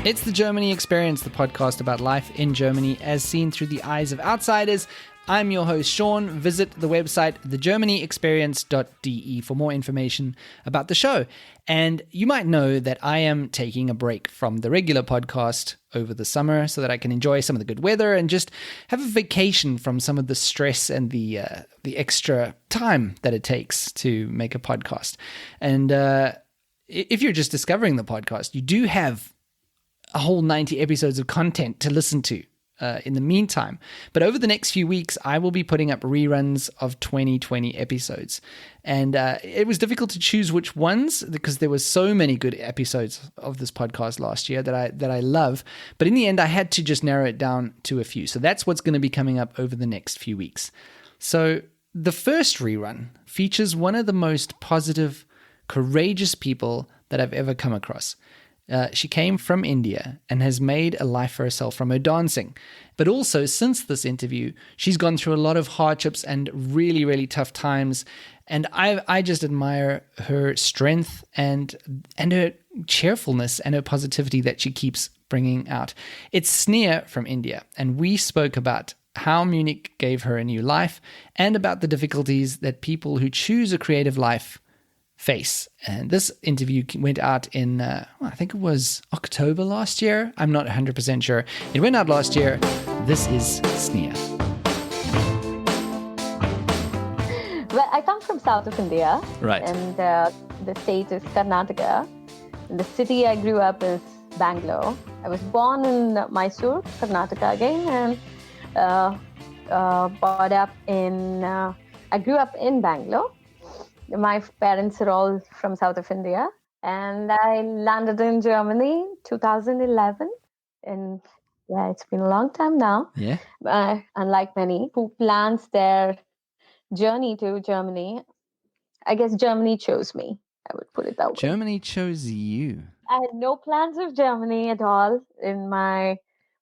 It's the Germany Experience, the podcast about life in Germany as seen through the eyes of outsiders. I'm your host, Sean. Visit the website, thegermanyexperience.de, for more information about the show. And you might know that I am taking a break from the regular podcast over the summer so that I can enjoy some of the good weather and just have a vacation from some of the stress and the extra time that it takes to make a podcast. And if you're just discovering the podcast, you do have a whole 90 episodes of content to listen to in the meantime. But over the next few weeks, I will be putting up reruns of 2020 episodes. And it was difficult to choose which ones because there were so many good episodes of this podcast last year that I love. But in the end, I had to just narrow it down to a few. So that's what's going to be coming up over the next few weeks. So the first rerun features one of the most positive, courageous people that I've ever come across. She came from India and has made a life for herself from her dancing. But also, since this interview, she's gone through a lot of hardships and really, really tough times. And I just admire her strength and her cheerfulness and her positivity that she keeps bringing out. It's Sneha from India, and we spoke about how Munich gave her a new life and about the difficulties that people who choose a creative life face. And this interview went out in, I think it was October last year. I'm not 100% sure. It went out last year. This is Sneha. Well, I come from south of India. Right. And the state is Karnataka. And the city I grew up is Bangalore. I was born in Mysore, Karnataka again, and brought up in, I grew up in Bangalore. My parents are all from south of India, and I landed in Germany 2011. And yeah, it's been a long time now. Yeah. Unlike many who plans their journey to Germany, I guess Germany chose me. I would put it that way. Germany chose you. I had no plans of Germany at all in my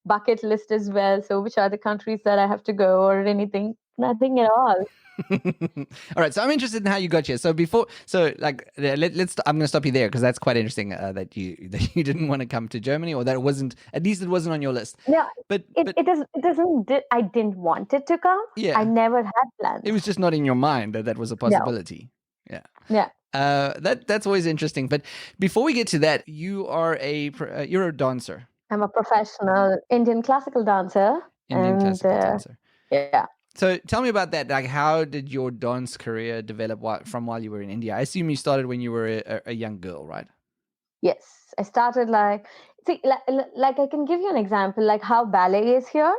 bucket list as well. So which are the countries that I have to go or anything? Nothing at all. All right, so I'm interested in how you got here. So let's. I'm going to stop you there because that's quite interesting that you didn't want to come to Germany, or that it wasn't. At least it wasn't on your list. Yeah, but it doesn't. I didn't want it to come. Yeah, I never had plans. It was just not in your mind that was a possibility. No. Yeah. That's always interesting. But before we get to that, you're a dancer. I'm a professional Indian classical dancer. Classical dancer. Yeah. So tell me about that. Like, how did your dance career develop from while you were in India? I assume you started when you were a young girl, right? Yes, I started like I can give you an example, like how ballet is here.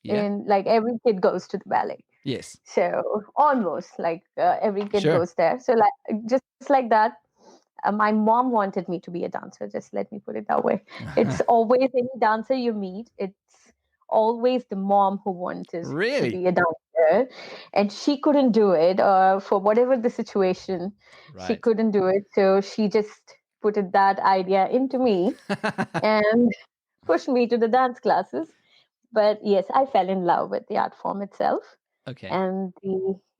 Yeah. And like every kid goes to the ballet. Yes. So almost like every kid Sure. goes there. So like just like that. My mom wanted me to be a dancer. Just let me put it that way. It's always any dancer you meet. It's always the mom who wanted to be a dancer, and she couldn't do it for whatever the situation. Right. She couldn't do it, so she just put that idea into me and pushed me to the dance classes. But yes, I fell in love with the art form itself. Okay. And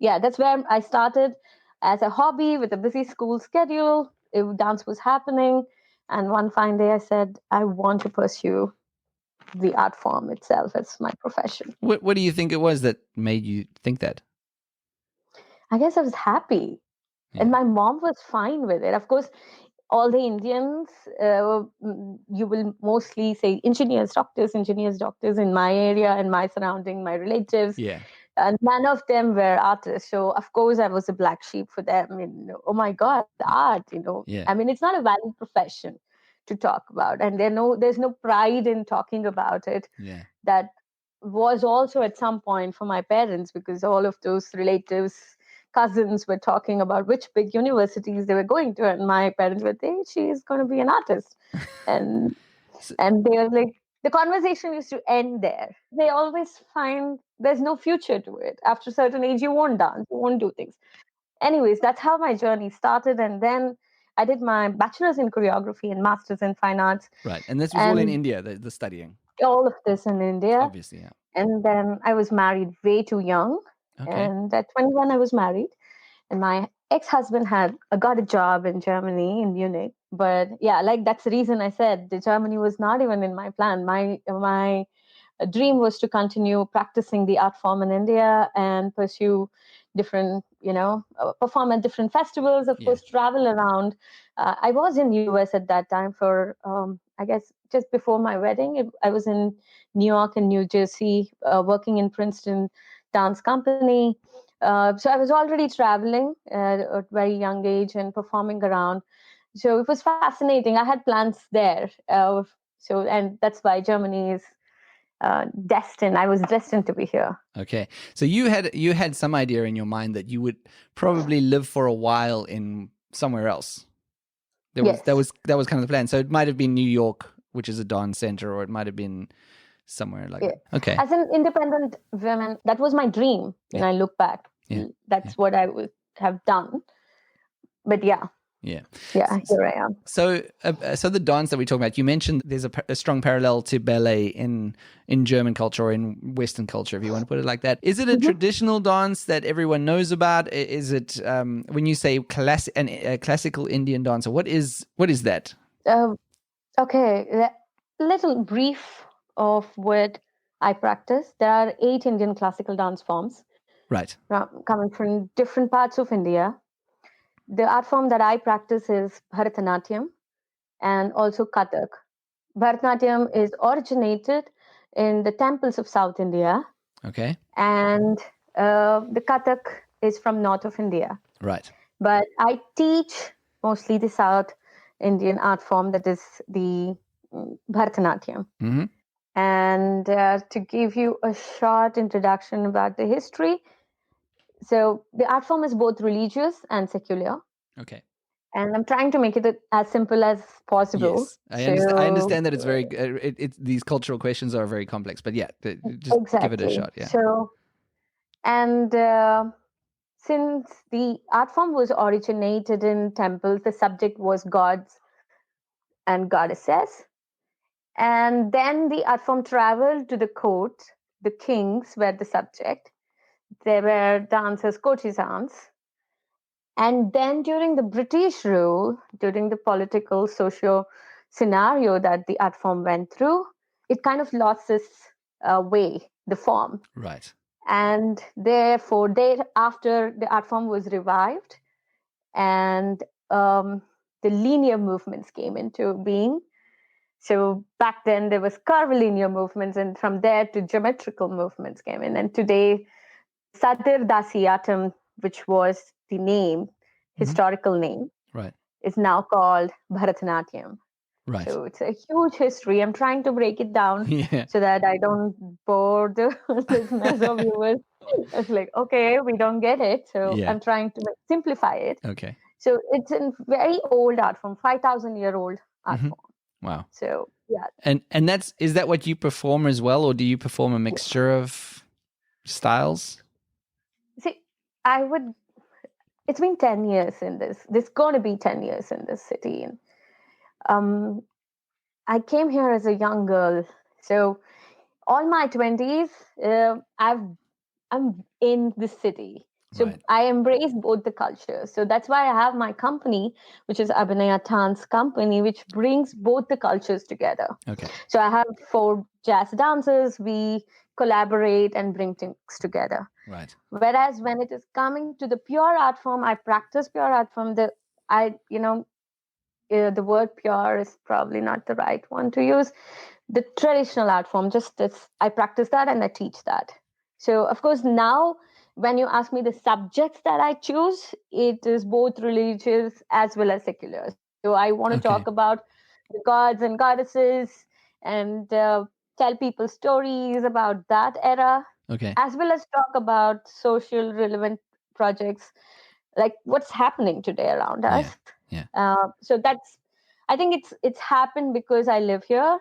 that's where I started as a hobby with a busy school schedule. Dance was happening, and one fine day I said, I want to pursue the art form itself as my profession. What do you think it was that made you think that? I guess I was happy. Yeah. And my mom was fine with it. Of course, all the Indians, you will mostly say engineers, doctors in my area and my surrounding, my relatives. Yeah. And none of them were artists. So, of course, I was a black sheep for them. And, oh, my God, art, Yeah. I mean, it's not a valid profession to talk about. And there's no pride in talking about it. Yeah. That was also at some point for my parents, because all of those relatives, cousins were talking about which big universities they were going to. And my parents were saying, she's going to be an artist. and they were like, the conversation used to end there. They always find there's no future to it. After a certain age, you won't dance, you won't do things. Anyways, that's how my journey started. And then I did my bachelor's in choreography and master's in fine arts. Right. And this was all in India, the studying? All of this in India. Obviously, yeah. And then I was married way too young. Okay. And at 21, I was married. And my ex-husband had got a job in Germany, in Munich. But yeah, like that's the reason I said the Germany was not even in my plan. My dream was to continue practicing the art form in India and pursue different, perform at different festivals, of course, travel around. I was in US at that time for, I guess, just before my wedding. I was in New York and New Jersey, working in Princeton dance company. So I was already traveling at a very young age and performing around. So it was fascinating. I had plans there. And that's why Germany is destined. I was destined to be here. Okay, so you had some idea in your mind that you would probably live for a while in somewhere else. Yes. That was kind of the plan. So it might have been New York, which is a dance center, or it might have been somewhere like that. Okay. As an independent woman, that was my dream. When I look back, that's what I would have done. But here I am. So the dance that we talk about, you mentioned there's a strong parallel to ballet in German culture or in Western culture, if you want to put it like that. Is it a traditional dance that everyone knows about? Is it when you say classical Indian dancer? What is that? Okay, a little brief of what I practice. There are 8 Indian classical dance forms, right, coming from different parts of India. The art form that I practice is Bharatanatyam and also Kathak. Bharatanatyam is originated in the temples of South India. Okay. And the Kathak is from north of India. Right. But I teach mostly the South Indian art form, that is the Bharatanatyam. Mm-hmm. And to give you a short introduction about the history, so the art form is both religious and secular. Okay. And I'm trying to make it as simple as possible. Yes, I understand that it's very. These cultural questions are very complex, but just give it a shot. Yeah. So, and since the art form was originated in temples, the subject was gods and goddesses, and then the art form traveled to the court. The kings were the subject. There were dancers, courtesans. And then during the British rule, during the political, socio scenario that the art form went through, it kind of lost its way, the form. Right. And therefore, after the art form was revived, and the linear movements came into being. So back then there was curvilinear movements, and from there to geometrical movements came in. And today, Satir Dasiyatam, which was the name, historical name, right, is now called Bharatanatyam. Right. So it's a huge history. I'm trying to break it down so that I don't bore the listeners or viewers. It's like, okay, we don't get it. So I'm trying to simplify it. Okay. So it's a very old art form, 5,000-year-old art form. Wow. So yeah. And is that what you perform as well, or do you perform a mixture of styles? See, it's been 10 years in this. There's going to be 10 years in this city. And I came here as a young girl. So all my 20s, I'm in the city. So I embrace both the cultures. So that's why I have my company, which is Abhinaya Dance Company, which brings both the cultures together. Okay. So I have 4 jazz dancers. We collaborate and bring things together. Right. Whereas when it is coming to the pure art form, I practice pure art form. The word pure is probably not the right one to use. The traditional art form, just as I practice that and I teach that. So, of course, now when you ask me the subjects that I choose, it is both religious as well as secular. So I want to talk about the gods and goddesses and tell people stories about that era, as well as talk about social relevant projects, like what's happening today around us. So I think it's happened because I live here,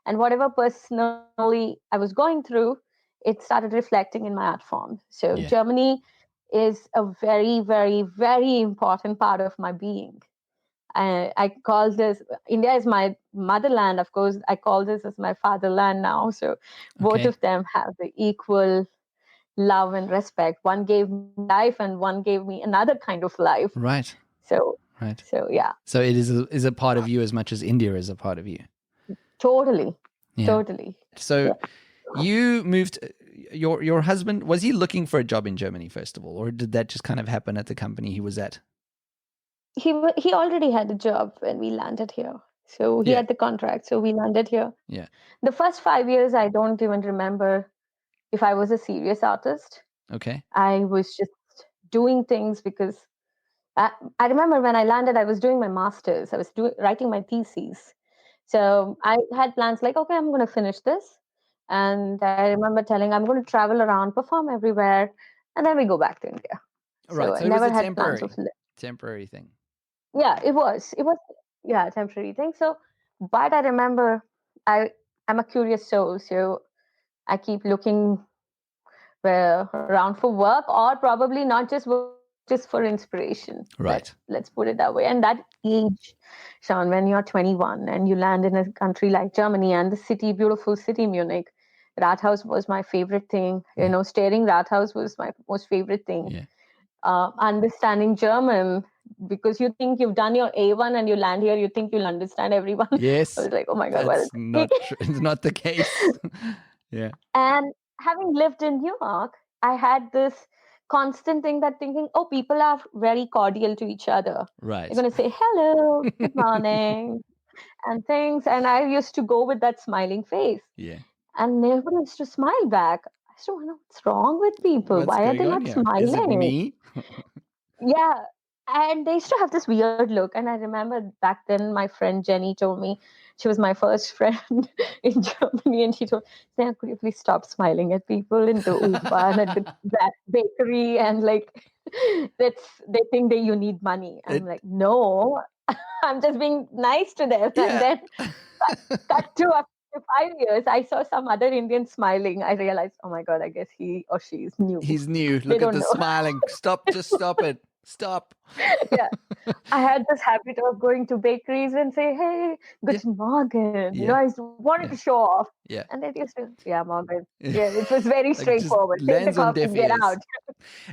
and whatever personally I was going through, it started reflecting in my art form. So Germany is a very, very, very important part of my being. I call this, India is my motherland. Of course, I call this as my fatherland now. So both of them have the equal love and respect. One gave me life and one gave me another kind of life. Right. So Right. So yeah, So it is a part of you as much as India is a part of you. totally. Yeah. Totally. So Yeah. you moved. Your husband, was he looking for a job in Germany first of all, or did that just kind of happen at the company he was at? He already had a job when we landed here. So he Yeah. had the contract. So we landed here. Yeah. The first 5 years, I don't even remember if I was a serious artist. Okay. I was just doing things because I remember when I landed, I was doing my master's. I was writing my thesis. So I had plans like, okay, I'm going to finish this. And I remember telling, I'm going to travel around, perform everywhere, and then we go back to India. So Right. I So it was never a had plans of temporary thing. yeah, it was yeah, a temporary thing. So but I remember I I'm a curious soul, so I keep looking around for work, or probably not just work, just for inspiration. Right. Let's put it that way. And that age, Sean, when you're 21 and you land in a country like Germany and the city, beautiful city Munich, Rathaus was my favorite thing. Staring Rathaus was my most favorite thing. Yeah. Understanding German, because you think you've done your A1 and you land here, you think you'll understand everyone. Yes. I was like, oh my God, That's not it's not the case. Yeah. And having lived in New York, I had this constant thing that thinking, oh, people are very cordial to each other. Right. They're going to say hello, good morning, and things. And I used to go with that smiling face. Yeah. And nobody used to smile back. I used to wonder what's wrong with people. What's Why are going they on not here? Is it smiling? me? Yeah. And they used to have this weird look. And I remember back then my friend Jenny told me, she was my first friend in Germany, and she told me, could you please stop smiling at people in the U-Bahn at that bakery, and like they think that you need money. I'm like, no, I'm just being nice to them. And Yeah. then cut to after 5 years, I saw some other Indian smiling. I realized, oh my God, I guess he or she is new. He's new. They Look at don't the know. smiling. Just stop it. Stop. Yeah. I had this habit of going to bakeries and say, hey, good morning. Yeah. I wanted to show off. Yeah. And they used to, yeah, Morgan. Yeah, it was very Like, straightforward. just Take the lands on coffee, deaf get ears.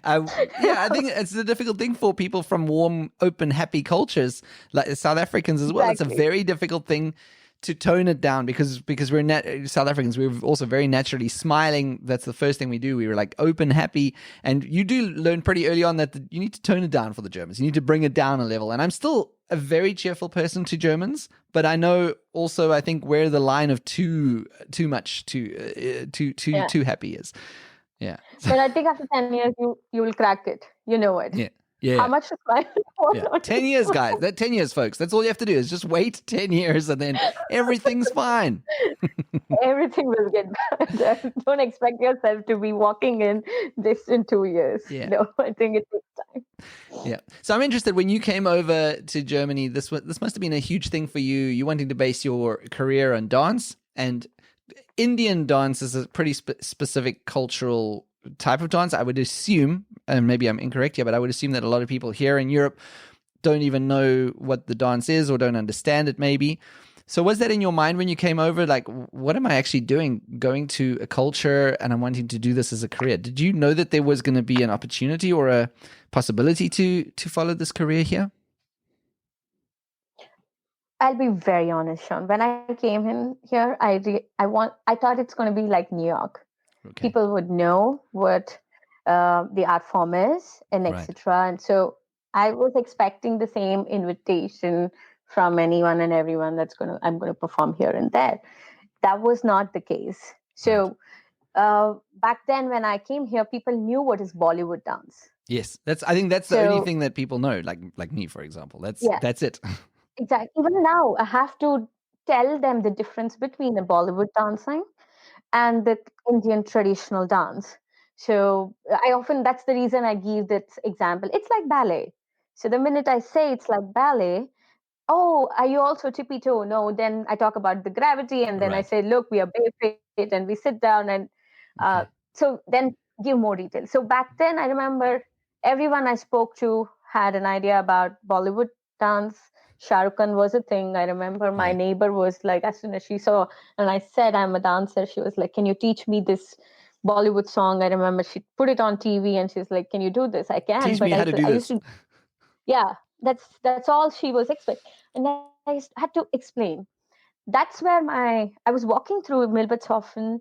out. I think it's a difficult thing for people from warm, open, happy cultures like South Africans as well. Exactly. It's a very difficult thing to tone it down because we're South Africans. We're also very naturally smiling. That's the first thing we do. We were like open, happy, and you do learn pretty early on that you need to tone it down for the Germans. You need to bring it down a level. And I'm still a very cheerful person to Germans, but I know also I think where the line of too much, too happy is. Yeah. But I think after 10 years, you will crack it. You know it. Yeah. Yeah. How much to smile for? Yeah. 10 years, guys. 10 years, folks. That's all you have to do is just wait 10 years and then everything's fine. Everything will get better. Don't expect yourself to be walking in 2 years. Yeah. No, I think it takes time. Yeah. So I'm interested, when you came over to Germany, this must have been a huge thing for you. You wanting to base your career on dance, and Indian dance is a pretty specific cultural type of dance. I would assume, and maybe I'm incorrect here, but I would assume that a lot of people here in Europe don't even know what the dance is or don't understand it maybe. So was that in your mind when you came over? Like, what am I actually doing? Going to a culture and I'm wanting to do this as a career. Did you know that there was going to be an opportunity or a possibility to follow this career here? I'll be very honest, Sean. When I came in here, I thought it's going to be like New York. Okay. People would know what the art form is, and Right. etc. And so I was expecting the same invitation from anyone and everyone I'm going to perform here and there. That was not the case. So back then, when I came here, people knew what is Bollywood dance. Yes, I think that's the only thing that people know. Like me, for example. That's it. Exactly. Even now, I have to tell them the difference between the Bollywood dancing and the Indian traditional dance. So that's the reason I give that example. It's like ballet. So the minute I say it's like ballet, oh, are you also tippy toe? No, then I talk about the gravity, and then I Right. say, look, we are barefooted and we sit down, and Okay. so then give more details. So back then, I remember everyone I spoke to had an idea about Bollywood dance. Shah Rukh Khan was a thing. I remember my neighbor was like, as soon as she saw, and I said, I'm a dancer, she was like, can you teach me this Bollywood song? I remember she put it on TV and she's like, can you do this? I can. Teach me how to do this. Yeah. That's all she was expecting. And I had to explain. That's where I was walking through Milbertshofen,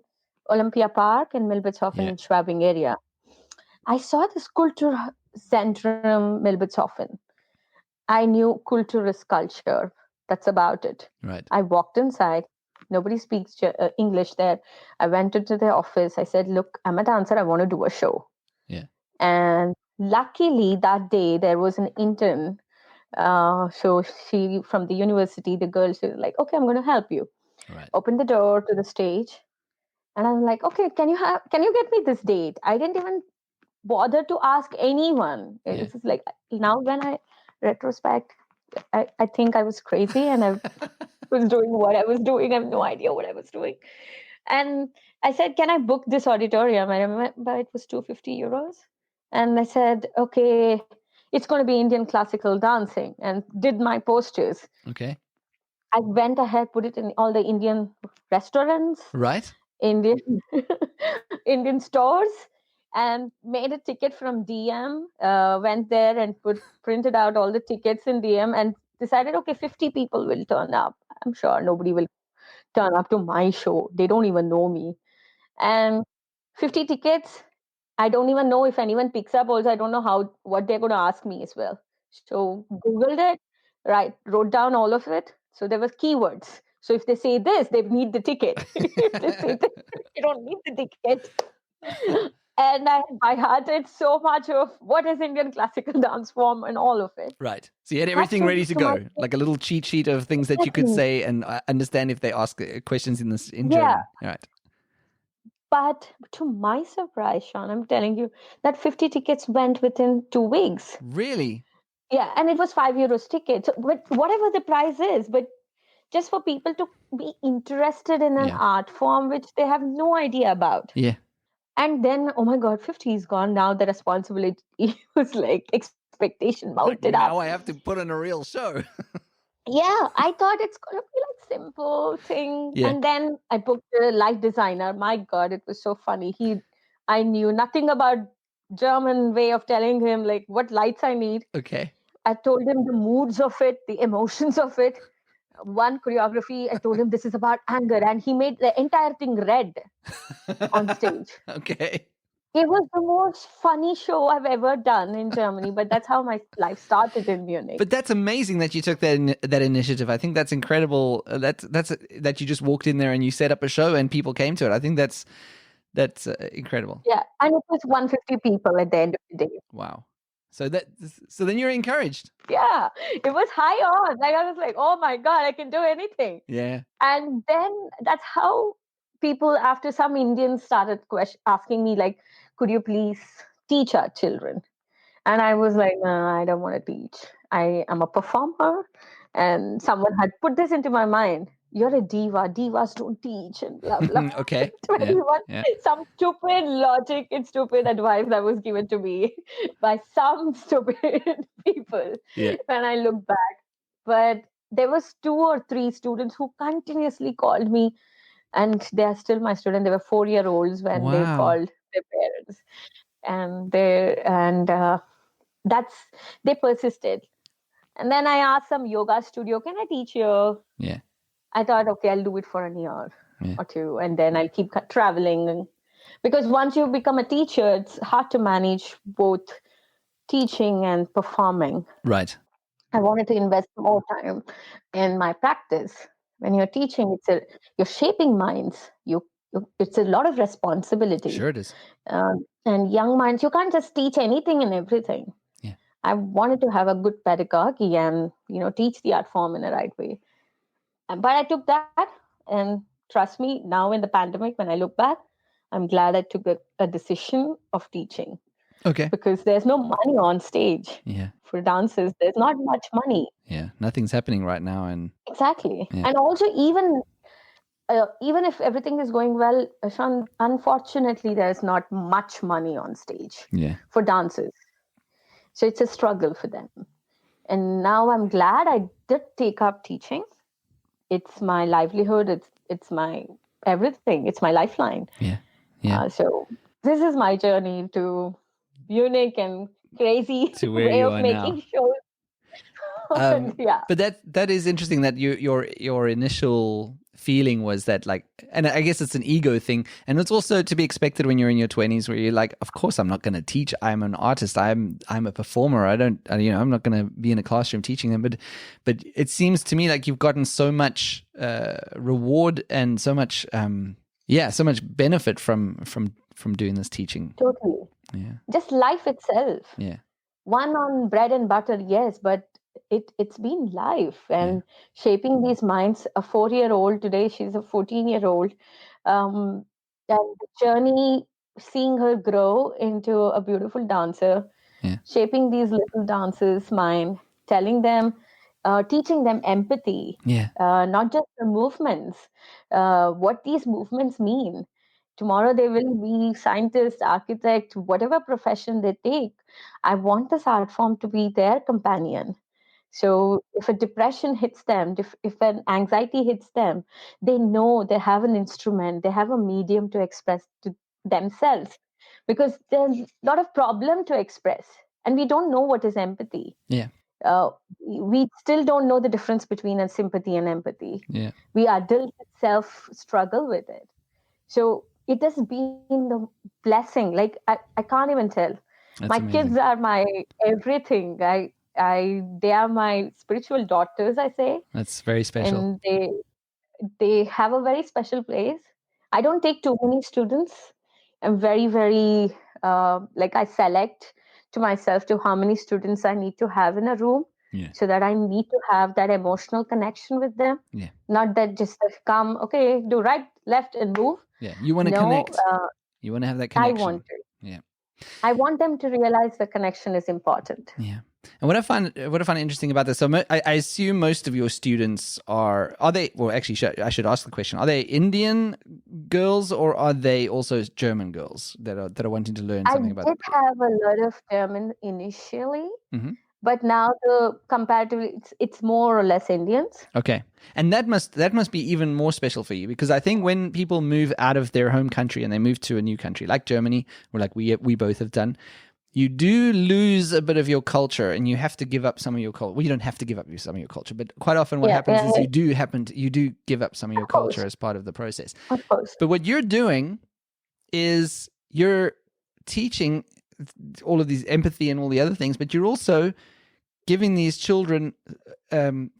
Olympia Park in Milbertshofen Yeah. in Schwabing area. I saw this Kulturzentrum Milbertshofen. I knew culture is culture. That's about it. Right. I walked inside. Nobody speaks English there. I went into the office. I said, "Look, I'm a dancer. I want to do a show." Yeah. And luckily, that day there was an intern. So she from the university, the girl, she was like, "Okay, I'm going to help you." Right. Opened the door to the stage, and I'm like, "Okay, can you get me this date?" I didn't even bother to ask anyone. Yeah. It's just like now when I retrospect, I think I was crazy and I was doing what I was doing. I have no idea what I was doing. And I said, "Can I book this auditorium?" I remember it was 250 euros. And I said, "Okay, it's going to be Indian classical dancing," and did my posters. Okay. I went ahead, put it in all the Indian restaurants, Right. Indian Indian stores, and made a ticket from DM. Went there and printed out all the tickets in DM and decided, okay, 50 people will turn up. I'm sure nobody will turn up to my show. They don't even know me. And 50 tickets. I don't even know if anyone picks up. Also, I don't know what they're going to ask me as well. So Googled it, right? Wrote down all of it. So there were keywords. So if they say this, they need the ticket. If they say this, they don't need the ticket. And I by hearted so much of what is Indian classical dance form and all of it. Right. So you had Had everything ready to to my go, like a little cheat sheet of things that you could say and understand if they ask questions in yeah. German. Right. But to my surprise, Sean, I'm telling you that 50 tickets went within 2 weeks. Really? Yeah, and it was 5 euros ticket. So, but whatever the price is, but just for people to be interested in an Yeah. art form which they have no idea about. Yeah. And then, oh my God, 50 is gone. Now the responsibility was like expectation mounted up. Now I have to put on a real show. Yeah, I thought it's gonna be like simple thing. Yeah. And then I booked a light designer. My God, it was so funny. I knew nothing about German way of telling him like what lights I need. Okay. I told him the moods of it, the emotions of it. One choreography, I told him this is about anger, and he made the entire thing red on stage. Okay. It was the most funny show I've ever done in Germany, but that's how my life started in Munich. But that's amazing that you took that initiative. I think that's incredible. That you just walked in there and you set up a show and people came to it. I think that's incredible. Yeah, and it was 150 people at the end of the day. Wow. So then you're encouraged. Yeah, it was high on. Like I was like, oh my God, I can do anything. Yeah. And then that's how people, after some Indians started asking me, like, could you please teach our children? And I was like, no, I don't want to teach. I am a performer. And someone had put this into my mind. You're a diva. Divas don't teach and blah, blah. Okay. 21. Yeah. Some stupid logic and stupid advice that was given to me by some stupid people Yeah. when I look back. But there was 2 or 3 students who continuously called me, and they are still my student. They were 4-year-olds when they Wow. called their parents, and that's they persisted. And then I asked some yoga studio, can I teach you? Yeah. I thought, okay, I'll do it for a year Yeah. or two, and then I'll keep traveling. Because once you become a teacher, it's hard to manage both teaching and performing. Right. I wanted to invest more time in my practice. When you're teaching, you're shaping minds. It's a lot of responsibility. Sure it is. And young minds, you can't just teach anything and everything. Yeah. I wanted to have a good pedagogy and teach the art form in a right way. But I took that, and trust me, now in the pandemic, when I look back, I'm glad I took a decision of teaching. Okay. Because there's no money on stage. Yeah. For dancers, there's not much money. Yeah. Nothing's happening right now, and Exactly. Yeah. And also, even if everything is going well, Sean, unfortunately, there's not much money on stage yeah. for dancers. So it's a struggle for them. And now I'm glad I did take up teaching. It's my livelihood. It's my everything. It's my lifeline. Yeah. Yeah. So this is my journey to unique and crazy To where way you of are making now. shows. Yeah. But that is interesting that your initial feeling was that, like, and I guess it's an ego thing, and it's also to be expected when you're in your 20s, where you're like, of course I'm not going to teach. I'm an artist. I'm a performer. I'm not going to be in a classroom teaching them. But it seems to me like you've gotten so much reward and so much so much benefit from doing this teaching. Totally. Yeah. Just life itself. Yeah. One on bread and butter, yes, but it's been life and shaping these minds. A 4-year-old today, she's a 14-year-old, and the journey, seeing her grow into a beautiful dancer, Yeah. shaping these little dancers' mind, telling them, teaching them empathy, Yeah. not just the movements, what these movements mean. Tomorrow they will be scientists, architect, whatever profession they take. I want this art form to be their companion. So if a depression hits them, if an anxiety hits them, they know they have an instrument, they have a medium to express to themselves, because there's a lot of problem to express, and we don't know what is empathy. Yeah. We still don't know the difference between a sympathy and empathy. Yeah. We adults itself struggle with it. So it has been the blessing. Like I can't even tell. That's My amazing. kids are my everything. They are my spiritual daughters, I say. That's very special. And they have a very special place. I don't take too many students. I'm very, very like I select to myself to how many students I need to have in a room. Yeah. So that I need to have that emotional connection with them. Yeah. Not that just come, okay, do right, left, and move. Yeah. You want to connect. You want to have that connection. I want to. Yeah. I want them to realize the connection is important. Yeah. And what I find interesting about this, so I assume most of your students are they? Well, actually, I should ask the question: are they Indian girls or are they also German girls that are wanting to learn something about? I did have a lot of German initially, mm-hmm. but now the comparatively, it's more or less Indians. Okay, and that must be even more special for you, because I think when people move out of their home country and they move to a new country like Germany, or like we both have done, you do lose a bit of your culture, and you have to give up some of your culture. Well, you don't have to give up some of your culture, but quite often what happens is you do give up some of your culture as part of the process. Of course. But what you're doing is you're teaching all of these empathy and all the other things, but you're also giving these children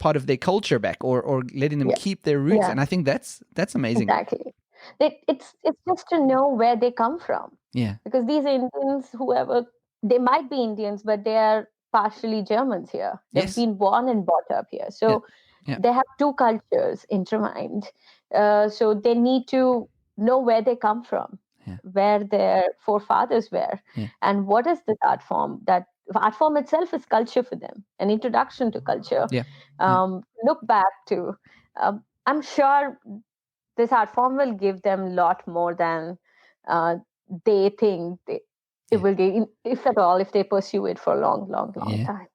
part of their culture back, or letting them keep their roots. And I think that's amazing. Exactly. It's just to know where they come from. Yeah. Because these Indians, whoever, they might be Indians, but they are partially Germans here. They've been born and brought up here. So they have two cultures intertwined. So they need to know where they come from, where their forefathers were, and what is the art form. That art form itself is culture for them, an introduction to culture. Look back to, I'm sure this art form will give them a lot more than they think it will give, if at all, if they pursue it for a long time.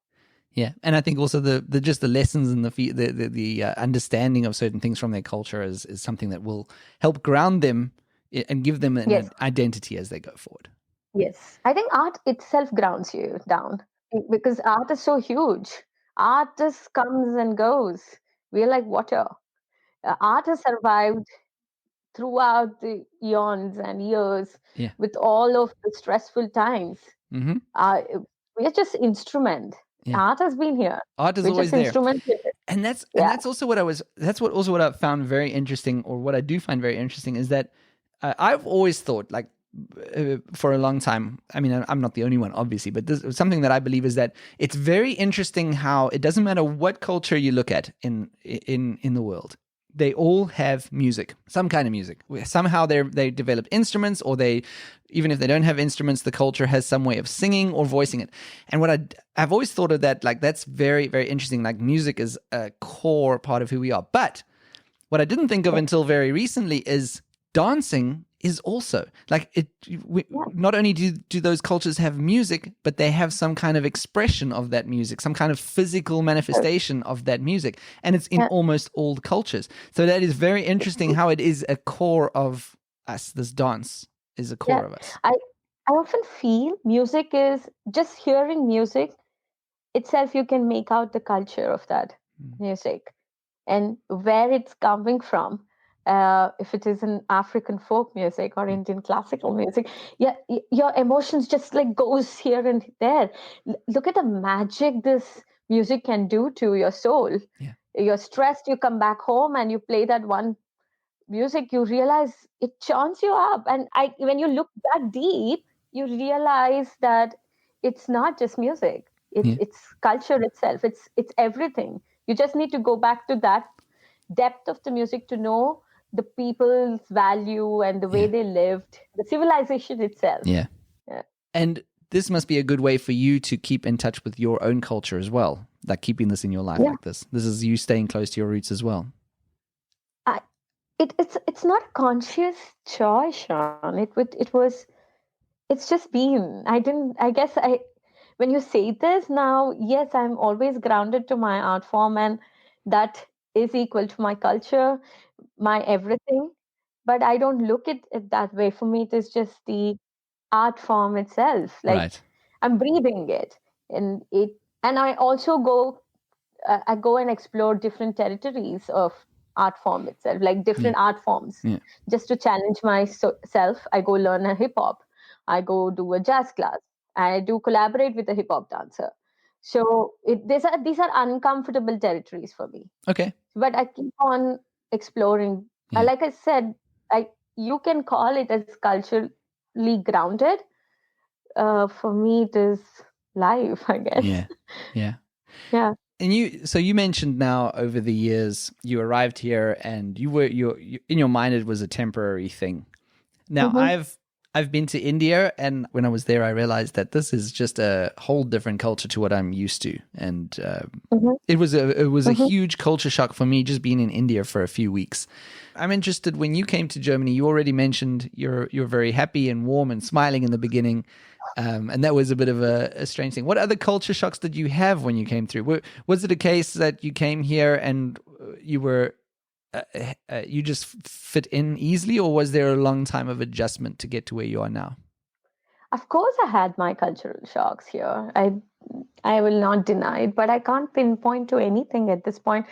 Yeah, and I think also the just the lessons and the understanding of certain things from their culture is something that will help ground them and give them an identity as they go forward. Yes, I think art itself grounds you down, because art is so huge. Art just comes and goes. We're like water. Art has survived throughout the eons and years with all of the stressful times. Mm-hmm. We're just instrument. Art has been here. Art is always there, and that's also what I found very interesting, or what I do find very interesting, is that I've always thought, like, for a long time, I mean, I'm not the only one, obviously, but this, something that I believe is that it's very interesting how it doesn't matter what culture you look at in the world. They all have music, some kind of music. Somehow they develop instruments, or even if they don't have instruments, the culture has some way of singing or voicing it. And what I've always thought of that, like, that's very, very interesting. Like, music is a core part of who we are. But what I didn't think of until very recently is dancing is also like not only do those cultures have music, but they have some kind of expression of that music, some kind of physical manifestation of that music, and it's in almost all cultures. So that is very interesting how it is a core of us. This dance is a core of us. I often feel music is just hearing music itself you can make out the culture of that music and where it's coming from. If it is an African folk music or Indian classical music, yeah, your emotions just like goes here and there. Look at the magic this music can do to your soul. Yeah. You're stressed, you come back home and you play that one music, you realize it churns you up. And when you look that deep, you realize that it's not just music. Yeah. It's culture itself. It's everything. You just need to go back to that depth of the music to know the people's value and the way Yeah. they lived, the civilization itself. Yeah. Yeah. And this must be a good way for you to keep in touch with your own culture as well, like keeping this in your life Yeah. like this. This is you staying close to your roots as well. It's not a conscious choice, Sean. It's just been. I guess when you say this now, yes, I'm always grounded to my art form, and that is equal to my culture, my everything. But I don't look at it that way. For me, it is just the art form itself. Like Right. I'm breathing it, and I also I go and explore different territories of art form itself, like different art forms, Yeah. just to challenge myself. I go learn a hip hop. I go do a jazz class. I do collaborate with a hip hop dancer. So these are uncomfortable territories for me. Okay. But I keep on exploring. Yeah. Like I said, you can call it as culturally grounded. For me, it is life, I guess. Yeah. Yeah. Yeah. And you mentioned now over the years you arrived here and you in your mind it was a temporary thing. Now Mm-hmm. I've been to India, and when I was there, I realized that this is just a whole different culture to what I'm used to, and Mm-hmm. it was a Mm-hmm. huge culture shock for me just being in India for a few weeks. I'm interested, when you came to Germany, you already mentioned you're very happy and warm and smiling in the beginning, and that was a bit of a strange thing. What other culture shocks did you have when you came through? Was it a case that you came here and you were you just fit in easily, or was there a long time of adjustment to get to where you are now? Of course, I had my cultural shocks here. I will not deny it, but I can't pinpoint to anything at this point.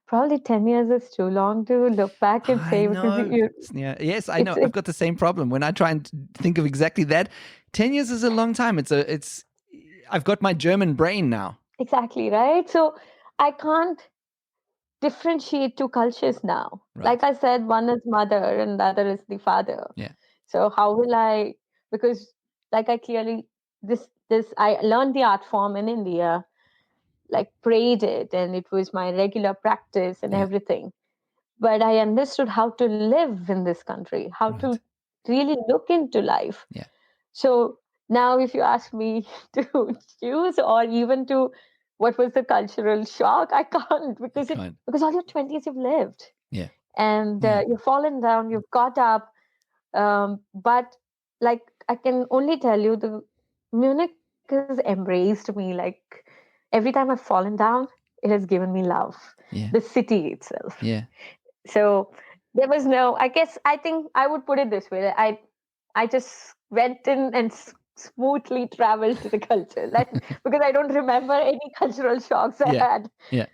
Probably 10 years is too long to look back and I say because know. Yeah, yes, I know. I've it's got the same problem. When I try and think of exactly that, 10 years is a long time. I've got my German brain now. exactly right. So I can't differentiate two cultures now. Like Right. I said, one is mother and the other is the father. Yeah. So how will I? Because like I clearly this I learned the art form in India, like prayed it, and it was my regular practice and Yeah. everything. But I understood how to live in this country, how Right. to really look into life. Yeah. So now, if you ask me to choose or even to what was the cultural shock, I can't You because can't. all your 20s you've lived Yeah. and Yeah. you've fallen down, you've got up. But like I can only tell you, the Munich has embraced me. Like every time I've fallen down, it has given me love. Yeah. The city itself. Yeah. So there was no. I think I would put it this way. I just went in and smoothly traveled to the culture. That because I don't remember any cultural shocks I Yeah. had. Yeah.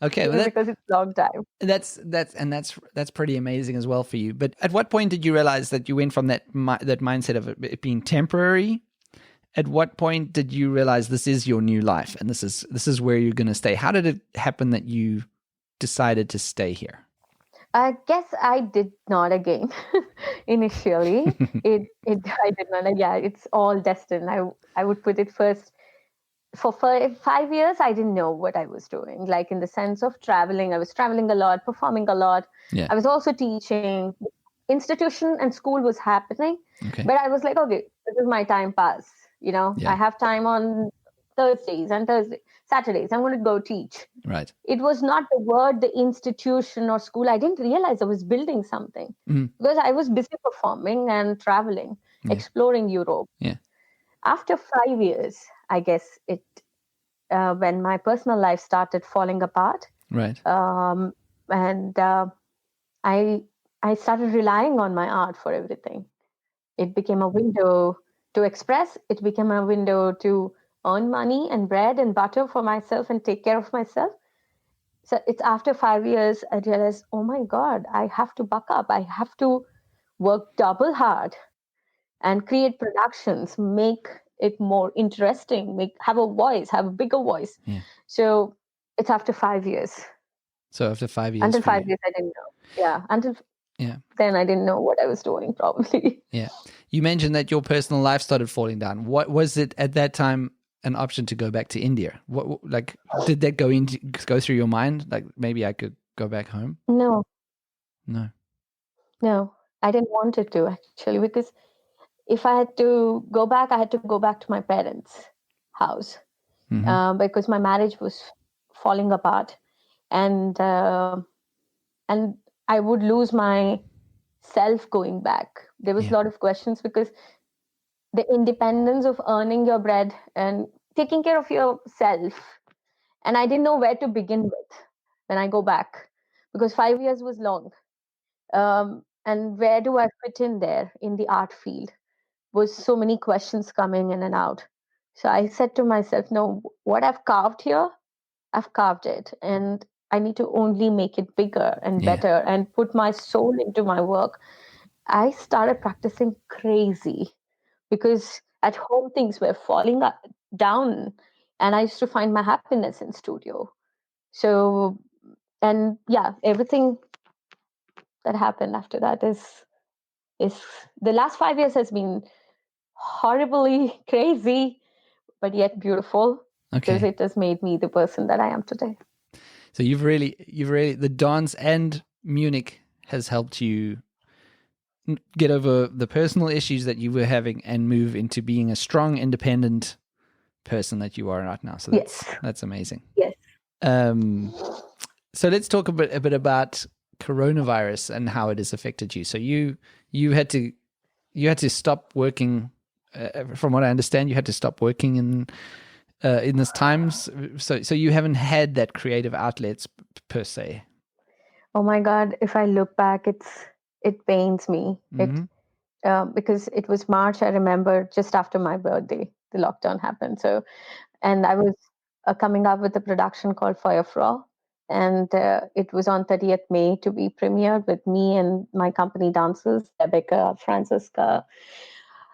Okay. Well, Maybe because it's a long time. that's pretty amazing as well for you. But at what point did you realize that you went from that mindset of it being temporary? At what point did you realize this is your new life and this is where you're going to stay? How did it happen that you decided to stay here? I guess I did not again. Initially, it I did not. Yeah, it's all destined. I would put it first. For 5 years, I didn't know what I was doing. Like in the sense of traveling, I was traveling a lot, performing a lot. Yeah. I was also teaching. Institution and school was happening, Okay. but I was like, okay, this is my time pass. I Yeah. have time on Saturdays. I'm going to go teach. Right. It was not the word, the institution or school. I didn't realize I was building something Mm. because I was busy performing and traveling, Yeah. exploring Europe. Yeah. After 5 years, I guess when my personal life started falling apart, Right. and I I started relying on my art for everything. It became a window to express. It became a window to earn money and bread and butter for myself and take care of myself. So it's after 5 years, I realized, oh my God, I have to buck up. I have to work double hard and create productions, make it more interesting, have a voice, have a bigger voice. Yeah. So it's after 5 years. So after 5 years, until 5 years, I didn't know. Yeah, until then, I didn't know what I was doing. Probably. Yeah. You mentioned that your personal life started falling down. What was it at that time? An option to go back to India? What, like, did that go through your mind? Like, maybe I could go back home? No, No. I didn't want it to, actually, because if I had to go back, I had to go back to my parents' house, because my marriage was falling apart, and I would lose my self going back. There was a lot of questions, because the independence of earning your bread and taking care of yourself, and I didn't know where to begin with when I go back, because 5 years was long. And where do I fit in there in the art field? Was so many questions coming in and out. So I said to myself, no, what I've carved here, I've carved it, and I need to only make it bigger and better and put my soul into my work. I started practicing crazy, because at home things were falling down, and I used to find my happiness in studio. So, and everything that happened after that is the last 5 years has been horribly crazy, but yet beautiful, because it has made me the person that I am today. So you've really, the dance and Munich has helped you get over the personal issues that you were having and move into being a strong, independent person that you are right now. So that's amazing. Yes. So let's talk a bit about coronavirus and how it has affected you. So you had to stop working. From what I understand, you had to stop working in this times. So you haven't had that creative outlets per se. Oh my God! If I look back, it pains me. Because it was March. I remember just after my birthday, the lockdown happened. So, and I was coming up with a production called Fire Frog. And it was on 30th May to be premiered with me and my company dancers, Rebecca, Francisca,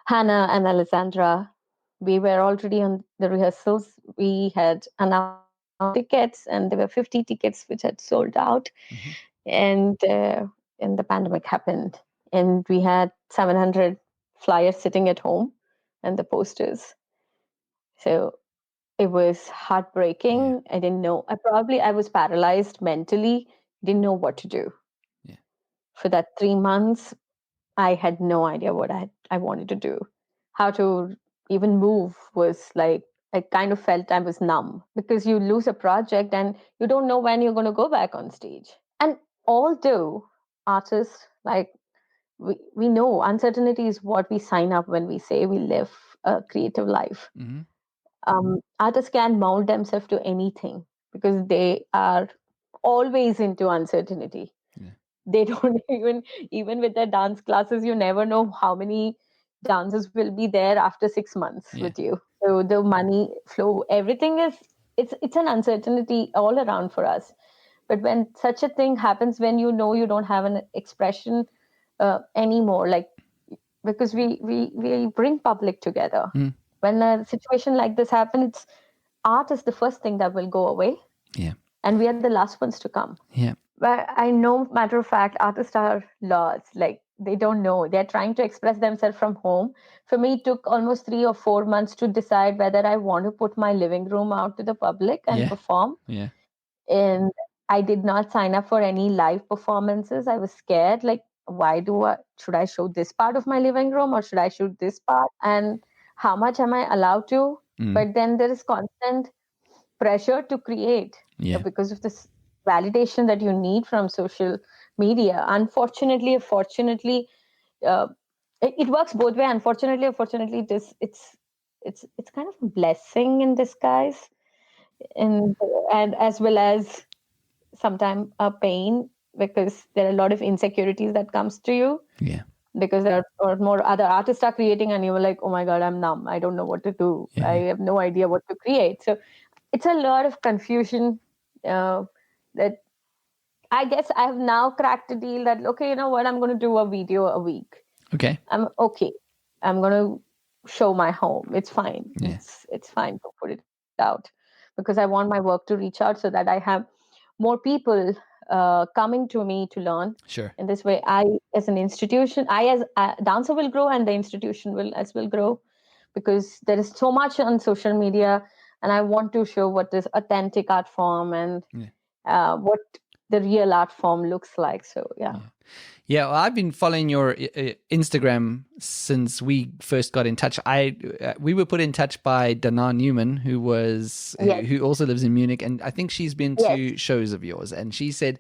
Hannah, and Alessandra. We were already on the rehearsals. We had announced tickets, and there were 50 tickets which had sold out. And the pandemic happened, and we had 700 flyers sitting at home and the posters. So it was heartbreaking. I didn't know. I was paralyzed mentally, didn't know what to do. For that 3 months, I had no idea what I wanted to do. How to even move was like, I kind of felt I was numb, because you lose a project and you don't know when you're going to go back on stage. And although artists, like, we know uncertainty is what we sign up when we say we live a creative life. Artists can mold themselves to anything, because they are always into uncertainty. They don't even with their dance classes, you never know how many dancers will be there after 6 months with you. So the money flow, everything it's an uncertainty all around for us. But when such a thing happens, when you know you don't have an expression anymore, like, because we bring public together. When a situation like this happens, art is the first thing that will go away. And we are the last ones to come. But I know, matter of fact, artists are lost. Like, they don't know. They're trying to express themselves from home. For me, it took almost 3 or 4 months to decide whether I want to put my living room out to the public and perform. And I did not sign up for any live performances. I was scared. Like, should I show this part of my living room, or should I shoot this part? And how much am I allowed to? But then there is constant pressure to create because of this validation that you need from social media. Unfortunately or fortunately, it works both way. Unfortunately or fortunately, it's kind of a blessing in disguise, and as well as sometimes a pain, because there are a lot of insecurities that comes to you. because there are more other artists are creating, and you were like, oh my god, I'm numb, I don't know what to do, I have no idea what to create. So it's a lot of confusion, that I guess I have now cracked a deal that, okay, you know what, I'm going to do a video a week. Okay. I'm okay. I'm going to show my home. It's fine. Yeah. It's fine to put it out, because I want my work to reach out, so that I have more people coming to me to learn. Sure. In this way, I, as an institution, I as a dancer will grow, and the institution will grow, because there is so much on social media, and I want to show what is authentic art form, and what the real art form looks like. So yeah, well, I've been following your Instagram since we first got in touch. We were put in touch by Dana Newman, who also lives in Munich, and I think she's been to shows of yours. And she said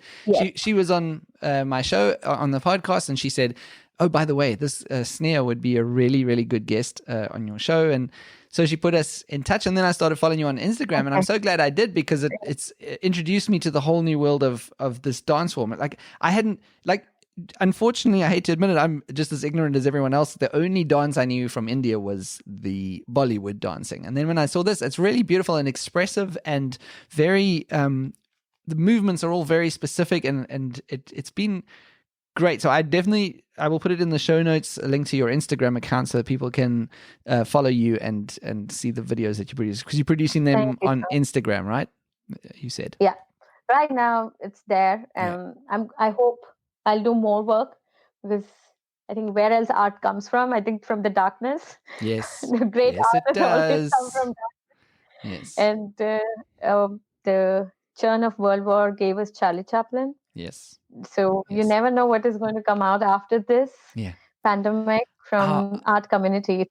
she was on my show on the podcast, and she said, "Oh, by the way, this Sneha would be a really, really good guest on your show." And so she put us in touch, and then I started following you on Instagram, and I'm so glad I did, because it's introduced me to the whole new world of this dance form. Like I hadn't unfortunately, I hate to admit it, I'm just as ignorant as everyone else. The only dance I knew from India was the Bollywood dancing. And then when I saw this, it's really beautiful and expressive, and very, the movements are all very specific, and it's been great. So I will put it in the show notes, a link to your Instagram account, so that people can follow you and see the videos that you produce, because you're producing them on Instagram, right? You said. Yeah. Right now it's there, and I hope I'll do more work, because I think where else art comes from? I think from the darkness. Yes. The great art always come from darkness. Yes. And the churn of World War gave us Charlie Chaplin. Yes. So you never know what is going to come out after this pandemic from art community itself.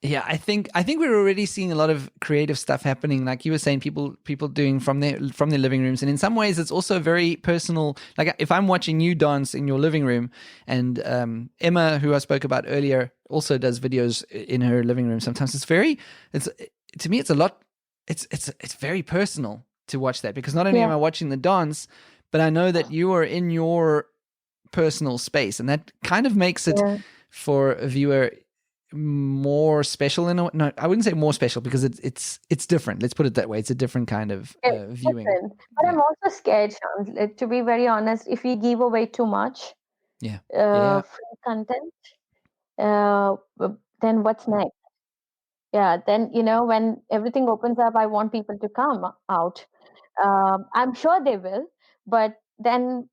Yeah, I think we're already seeing a lot of creative stuff happening. Like you were saying, people doing from their living rooms, and in some ways, it's also very personal. Like if I'm watching you dance in your living room, and Emma, who I spoke about earlier, also does videos in her living room. Sometimes to me, it's a lot. It's very personal to watch that, because not only am I watching the dance, but I know that you are in your personal space, and that kind of makes it for a viewer more special. No, I wouldn't say more special, because it's different. Let's put it that way. It's a different kind of viewing. Different. But I'm also scared, Sean, to be very honest. If we give away too much free content, then what's next? Yeah, then when everything opens up, I want people to come out. I'm sure they will, but then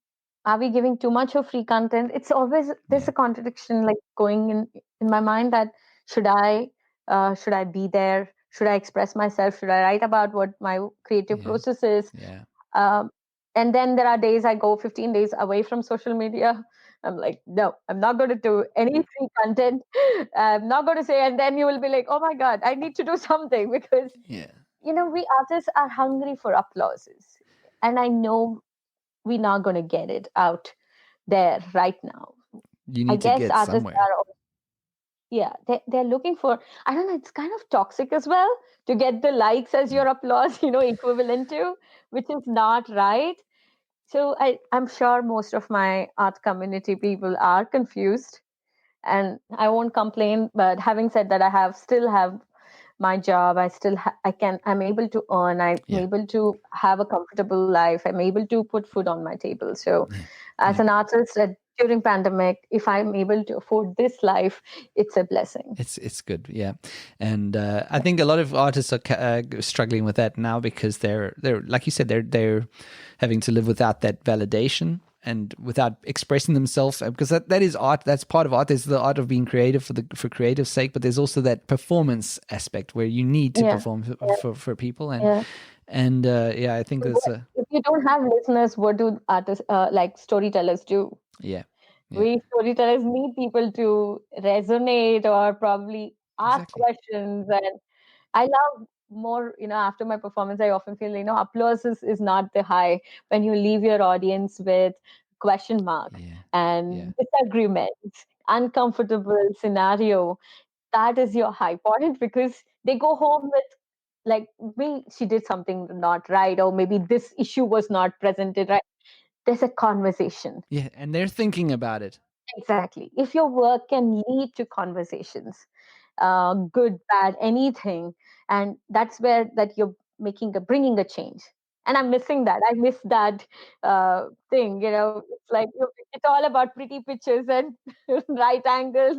are we giving too much of free content? It's always there's a contradiction like going in my mind, that should I be there? Should I express myself? Should I write about what my creative process is? And then there are days I go 15 days away from social media. I'm like, no, I'm not going to do any free content. I'm not going to say, and then you will be like, oh my God, I need to do something, because we artists are hungry for applauses, and I know we're not going to get it out there right now. You need to get artists somewhere. They're looking for, I don't know, it's kind of toxic as well to get the likes as your applause, equivalent to, which is not right. So I'm sure most of my art community people are confused, and I won't complain. But having said that, I still have my job. I still I'm able to earn. I'm able to have a comfortable life. I'm able to put food on my table. So as an artist, during pandemic, if I'm able to afford this life, it's a blessing. It's good, yeah. And I think a lot of artists are struggling with that now, because they're like you said, they're having to live without that validation and without expressing themselves, because that is art. That's part of art. There's the art of being creative for creative sake, but there's also that performance aspect where you need to perform for people. And I think that's if you don't have listeners, what do artists like storytellers do? We storytellers need people to resonate or probably ask questions. And I love more, after my performance, I often feel, applause is not the high. When you leave your audience with question mark and disagreements, uncomfortable scenario, that is your high point, because they go home with, like, maybe she did something not right, or maybe this issue was not presented right. There's a conversation. Yeah, and they're thinking about it. Exactly. If your work can lead to conversations, good, bad, anything, and that's where that you're bringing a change. And I'm missing that. I miss that thing. It's like it's all about pretty pictures and right angles.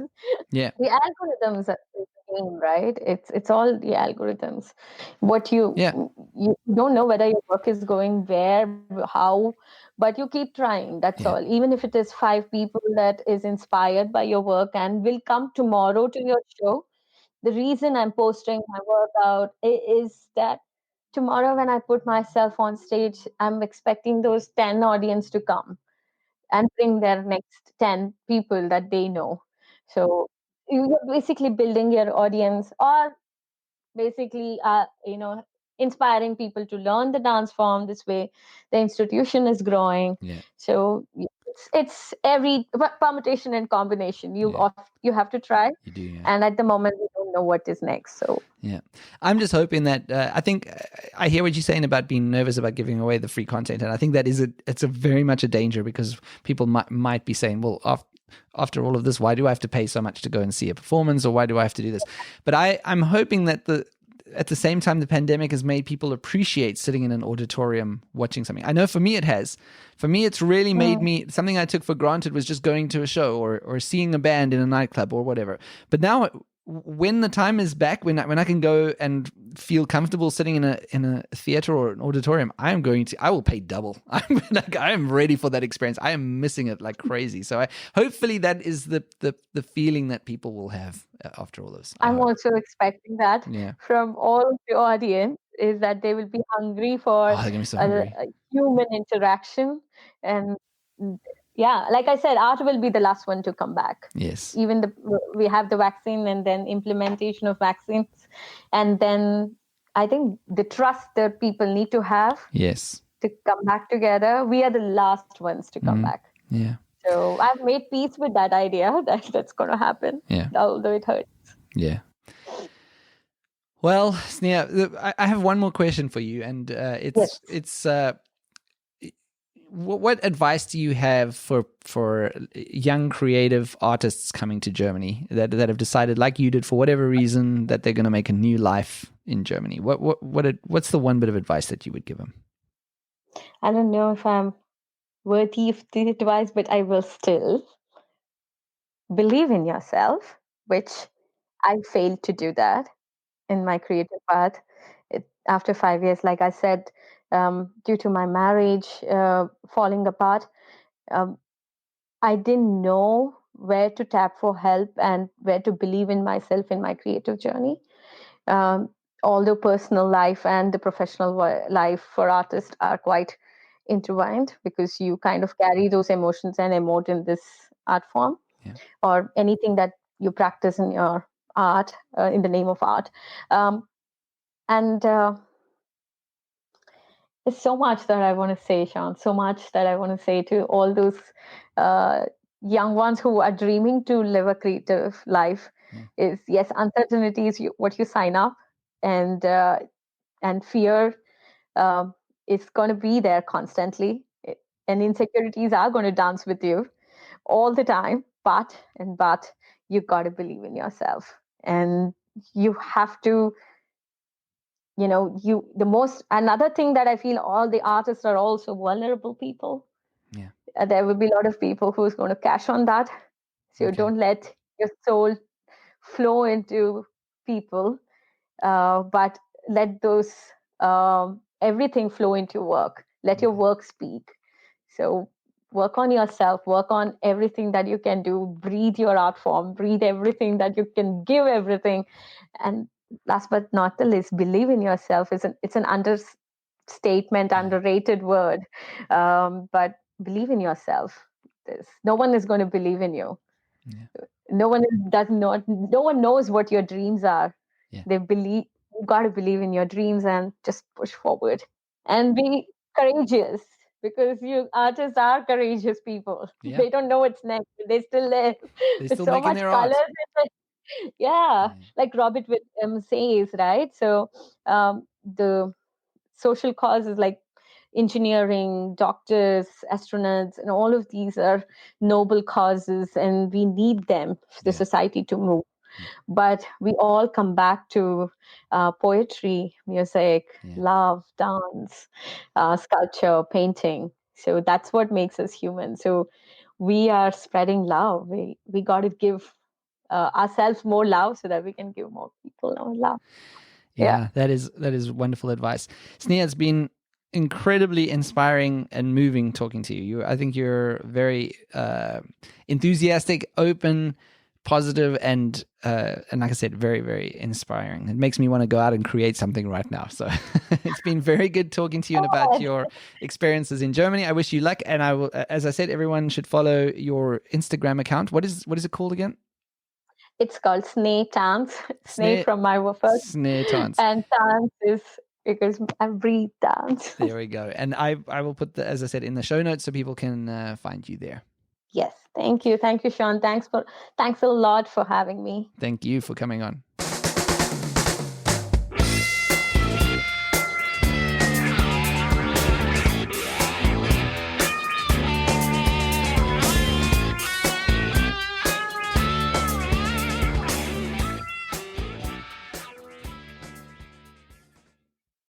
Yeah. The algorithms are the game, right? It's all the algorithms. What Yeah. you don't know whether your work is going where, how, but you keep trying. That's all. Yeah. Even if it is 5 people that is inspired by your work and will come tomorrow to your show. The reason I'm posting my workout is that tomorrow when I put myself on stage, I'm expecting those 10 audience to come and bring their next 10 people that they know. So you're basically building your audience, or basically inspiring people to learn the dance form. This way the institution is growing. Yeah. So it's every permutation and combination Yeah. you have to try. You do. Yeah. And at the moment we don't know what is next. So Yeah. I'm just hoping that I think I hear what you're saying about being nervous about giving away the free content, and I think that it's a very much a danger, because people might be saying, well, after all of this, why do I have to pay so much to go and see a performance, or why do I have to do this? But I'm hoping that at the same time, the pandemic has made people appreciate sitting in an auditorium watching something. I know for me it has. For me, it's really made me, something I took for granted was just going to a show or seeing a band in a nightclub or whatever. But now, when the time is back, when I can go and feel comfortable sitting in a theater or an auditorium, I will pay double. I am ready for that experience. I am missing it like crazy. So hopefully that is the feeling that people will have after all this. I'm also expecting that Yeah. from all of the audience, is that they will be hungry for Oh, they're gonna be so hungry. a human interaction. And yeah, like I said, art will be the last one to come back. Yes. Even we have the vaccine and then implementation of vaccines, and then I think the trust that people need to have Yes. to come back together, we are the last ones to come back. Yeah. So I've made peace with that idea that that's going to happen. Yeah. Although it hurts. Yeah. Well, Sneha, I have one more question for you, and it's what advice do you have for young creative artists coming to Germany that have decided, like you did, for whatever reason, that they're going to make a new life in Germany? What's the one bit of advice that you would give them? I don't know if I'm worthy of the advice, but I will still believe in yourself, which I failed to do that in my creative path. After 5 years, like I said, due to my marriage falling apart, um, I didn't know where to tap for help and where to believe in myself in my creative journey. Um, Although personal life and the professional life for artists are quite intertwined, because you kind of carry those emotions and emote in this art form, or anything that you practice in your art, in the name of art. And There's so much that I want to say, Sean, so much that I want to say to all those uh, young ones who are dreaming to live a creative life. Is, yes, uncertainty is what you sign up, and fear um, is going to be there constantly, and insecurities are going to dance with you all the time. But you got to believe in yourself, and you have to, you the most another thing that I feel, all the artists are also vulnerable people. Yeah. There will be a lot of people who's going to cash on that. So don't let your soul flow into people, but let those everything flow into work. Let your work speak. So work on yourself, work on everything that you can do, breathe your art form, breathe everything that you can, give everything. And last but not the least, believe in yourself. It's an understatement, underrated word, but believe in yourself. No one is going to believe in you. No one does not. No one knows what your dreams are. They believe. You got to believe in your dreams and just push forward and be courageous, because you artists are courageous people. They don't know what's next, but they still live They're with still so making much their art. colors. Like Robert Williams says, right? So the social cause is like engineering, doctors, astronauts, and all of these are noble causes, and we need them for the society to move. But we all come back to poetry, music, love, dance, sculpture, painting. So that's what makes us human. So we are spreading love. We got to give ourselves more love so that we can give more people more love. Yeah, that is wonderful advice. Sneha, it's been incredibly inspiring and moving talking to you. I think you're very enthusiastic, open, positive, and like I said, very, very inspiring. It makes me want to go out and create something right now. So it's been very good talking to you and about your experiences in Germany. I wish you luck, and I will, as I said, everyone should follow your Instagram account. What is it called again? It's called Sneha Dance. Sneha from my first. Sneha Dance. And dance is because I breathe dance. There we go. And I will put as I said, in the show notes so people can find you there. Yes. Thank you. Thank you, Sean. Thanks a lot for having me. Thank you for coming on.